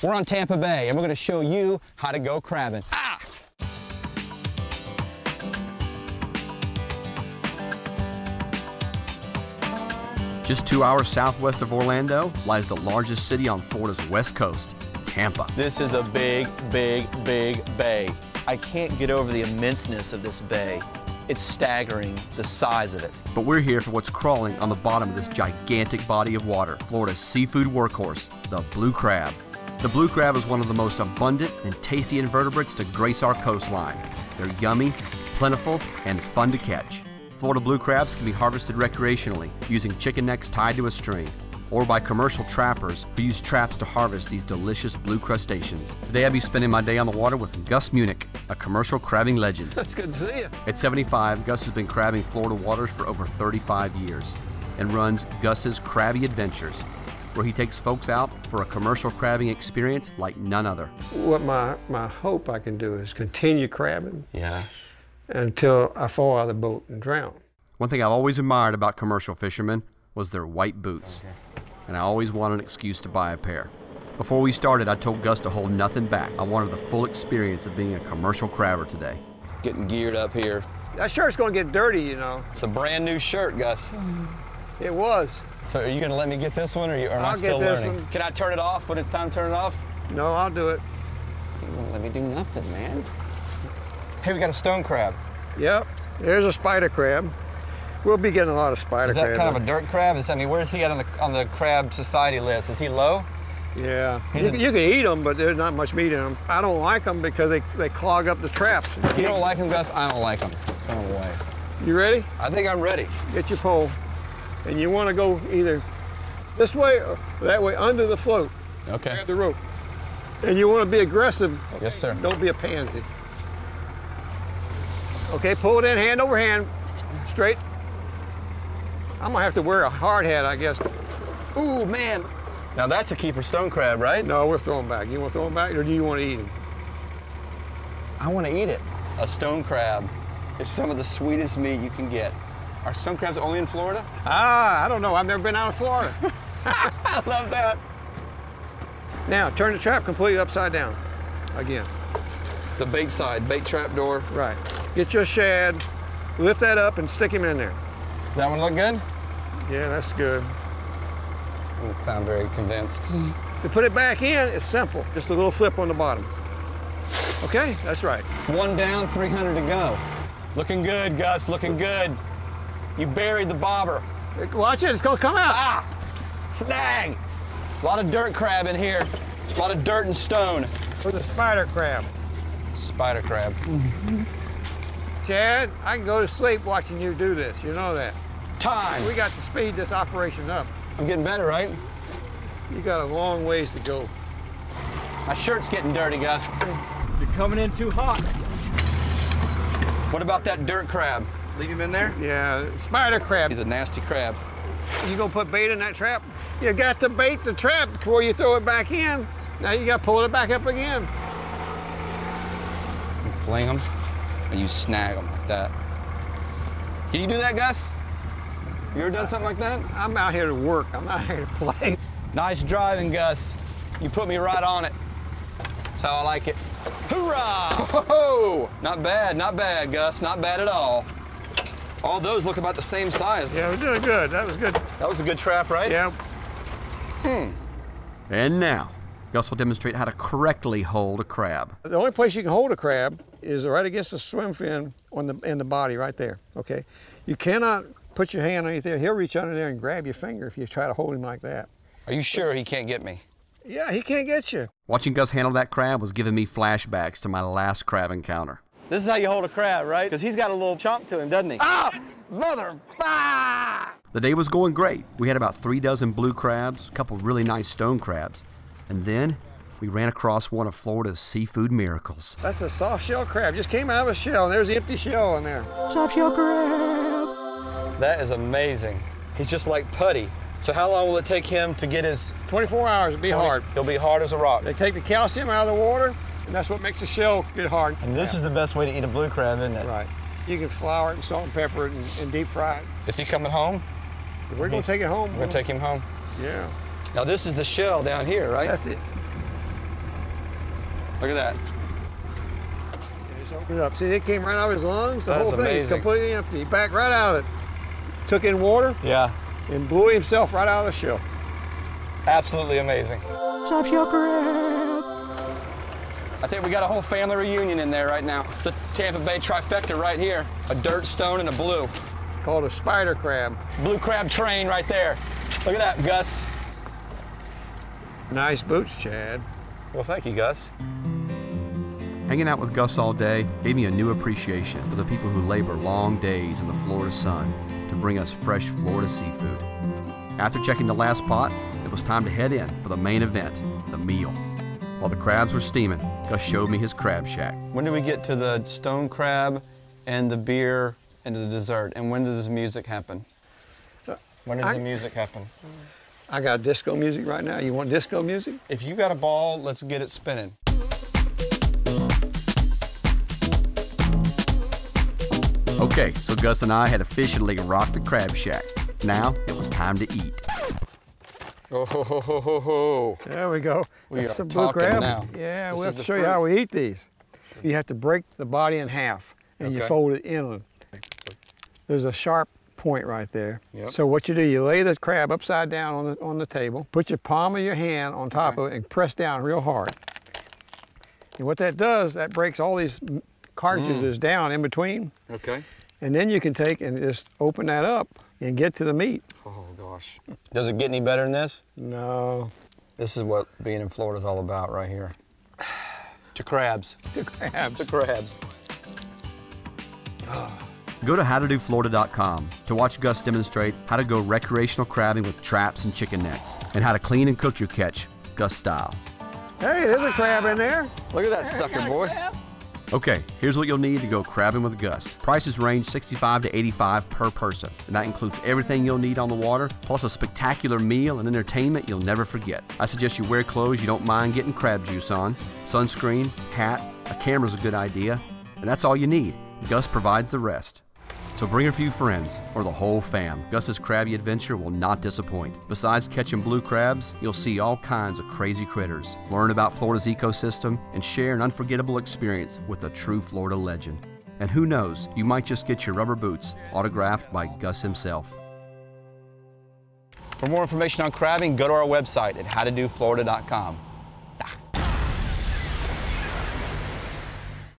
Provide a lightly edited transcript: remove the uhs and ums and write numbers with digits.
We're on Tampa Bay, and we're going to show you how to go crabbing. Ah! Just 2 hours southwest of Orlando lies the largest city on Florida's west coast, Tampa. This is a big, big, big bay. I can't get over the immenseness of this bay. It's staggering, the size of it. But we're here for what's crawling on the bottom of this gigantic body of water, Florida's seafood workhorse, the blue crab. The blue crab is one of the most abundant and tasty invertebrates to grace our coastline. They're yummy, plentiful, and fun to catch. Florida blue crabs can be harvested recreationally using chicken necks tied to a string, or by commercial trappers who use traps to harvest these delicious blue crustaceans. Today I'll be spending my day on the water with Gus Muench, a commercial crabbing legend. That's good to see you. At 75, Gus has been crabbing Florida waters for over 35 years and runs Gus's Crabby Adventures, where he takes folks out for a commercial crabbing experience like none other. What my hope I can do is continue crabbing. Yeah. Until I fall out of the boat and drown. One thing I've always admired about commercial fishermen was their white boots, and I always wanted an excuse to buy a pair. Before we started, I told Gus to hold nothing back. I wanted the full experience of being a commercial crabber today. Getting geared up here. That shirt's gonna get dirty, you know. It's a brand new shirt, Gus. It was. So are you gonna let me get this one, or am I still learning? Can I turn it off when it's time to turn it off? No, I'll do it. You won't let me do nothing, man. Hey, we got a stone crab. Yep, there's a spider crab. We'll be getting a lot of spider crabs. Is that kind of a dirt crab? I mean, where's he at on the crab society list? Is he low? Yeah, you can eat them, but there's not much meat in them. I don't like them because they clog up the traps. You don't like them, Gus? I don't like them. Go away. You ready? I think I'm ready. Get your pole, and you want to go either this way or that way under the float. Okay. Grab the rope. And you want to be aggressive. Yes, sir. Don't be a pansy. Okay, pull it in hand over hand, straight. I'm gonna have to wear a hard hat, I guess. Ooh, man. Now that's a keeper stone crab, right? No, we're throwing back. You want to throw them back, or do you want to eat them? I want to eat it. A stone crab is some of the sweetest meat you can get. Are stone crabs only in Florida? Ah, I don't know. I've never been out of Florida. I love that. Now, turn the trap completely upside down. Again. The bait side, bait trap door. Right. Get your shad, lift that up, and stick him in there. Does that one look good? Yeah, that's good. I don't sound very convinced. To put it back in, it's simple. Just a little flip on the bottom. Okay, that's right. One down, 300 to go. Looking good, Gus, looking good. You buried the bobber. Watch it, it's gonna come out. Ah, snag. A lot of dirt crab in here. A lot of dirt and stone. With a spider crab. Spider crab. Chad, I can go to sleep watching you do this. You know that. Time. We got to speed this operation up. I'm getting better, right? You got a long ways to go. My shirt's getting dirty, Gus. You're coming in too hot. What about that dirt crab? Leave him in there? Yeah, spider crab. He's a nasty crab. You gonna put bait in that trap? You got to bait the trap before you throw it back in. Now you gotta pull it back up again. You fling them, and you snag them like that. Can you do that, Gus? You ever done something like that? I'm out here to work. I'm not here to play. Nice driving, Gus. You put me right on it. That's how I like it. Hoorah! Ho-ho! Not bad, Gus. Not bad at all. All those look about the same size. Yeah, we're doing good. That was good. That was a good trap, right? Yeah. And now, Gus will demonstrate how to correctly hold a crab. The only place you can hold a crab is right against the swim fin in the body, right there, okay? You cannot put your hand underneath there. He'll reach under there and grab your finger if you try to hold him like that. Are you sure he can't get me? Yeah, he can't get you. Watching Gus handle that crab was giving me flashbacks to my last crab encounter. This is how you hold a crab, right? Because he's got a little chomp to him, doesn't he? Ah! Mother! Ah! The day was going great. We had about 3 dozen blue crabs, a couple really nice stone crabs, and then we ran across one of Florida's seafood miracles. That's a soft shell crab. Just came out of a shell, and there's the empty shell in there. Soft shell crab! That is amazing. He's just like putty. So how long will it take him to get his... 24 hours, it'll be hard. He'll be hard as a rock. They take the calcium out of the water, and that's what makes the shell get hard. And this is the best way to eat a blue crab, isn't it? Right. You can flour it and salt and pepper it and deep fry it. Is he coming home? We're going to take it home. We're going to take him home? Yeah. Now this is the shell down here, right? That's it. Look at that. Just open it up. See, it came right out of his lungs. The That's whole thing is amazing. completely empty. He backed right out of it. Took in water Yeah. and blew himself right out of the shell. Absolutely amazing. Soft shell crab. I think we got a whole family reunion in there right now. It's a Tampa Bay trifecta right here. A dirt, stone, and a blue. It's called a spider crab. Blue crab train right there. Look at that, Gus. Nice boots, Chad. Well, thank you, Gus. Hanging out with Gus all day gave me a new appreciation for the people who labor long days in the Florida sun to bring us fresh Florida seafood. After checking the last pot, it was time to head in for the main event, the meal. While the crabs were steaming, Gus showed me his crab shack. When do we get to the stone crab and the beer and the dessert? And when does the music happen? When does the music happen? I got disco music right now. You want disco music? If you got a ball, let's get it spinning. Okay, so Gus and I had officially rocked the crab shack. Now it was time to eat. Oh, ho, ho, ho, ho, ho. There we go. We That's are some blue talking crab. now. Yeah, This we'll is have to the show you fruit. how we eat these. You have to break the body in half and you Okay. fold it inland. There's a sharp point right there. Yep. So what you do, you lay the crab upside down on the table, put your palm of your hand on top Okay. of it and press down real hard. And what that does, that breaks all these cartridges down in between. Okay. And then you can take and just open that up and get to the meat. Oh, gosh. Does it get any better than this? No. This is what being in Florida is all about right here. To crabs. To crabs. To crabs. Go to howtodoflorida.com to watch Gus demonstrate how to go recreational crabbing with traps and chicken necks, and how to clean and cook your catch, Gus style. Hey, there's a crab in there. Look at that sucker, boy. Okay, here's what you'll need to go crabbing with Gus. Prices range $65 to $85 per person, and that includes everything you'll need on the water, plus a spectacular meal and entertainment you'll never forget. I suggest you wear clothes you don't mind getting crab juice on. Sunscreen, hat, a camera's a good idea, and that's all you need. Gus provides the rest. So bring a few friends, or the whole fam. Gus's Crabby adventure will not disappoint. Besides catching blue crabs, you'll see all kinds of crazy critters, learn about Florida's ecosystem, and share an unforgettable experience with a true Florida legend. And who knows, you might just get your rubber boots autographed by Gus himself. For more information on crabbing, go to our website at howtodoflorida.com.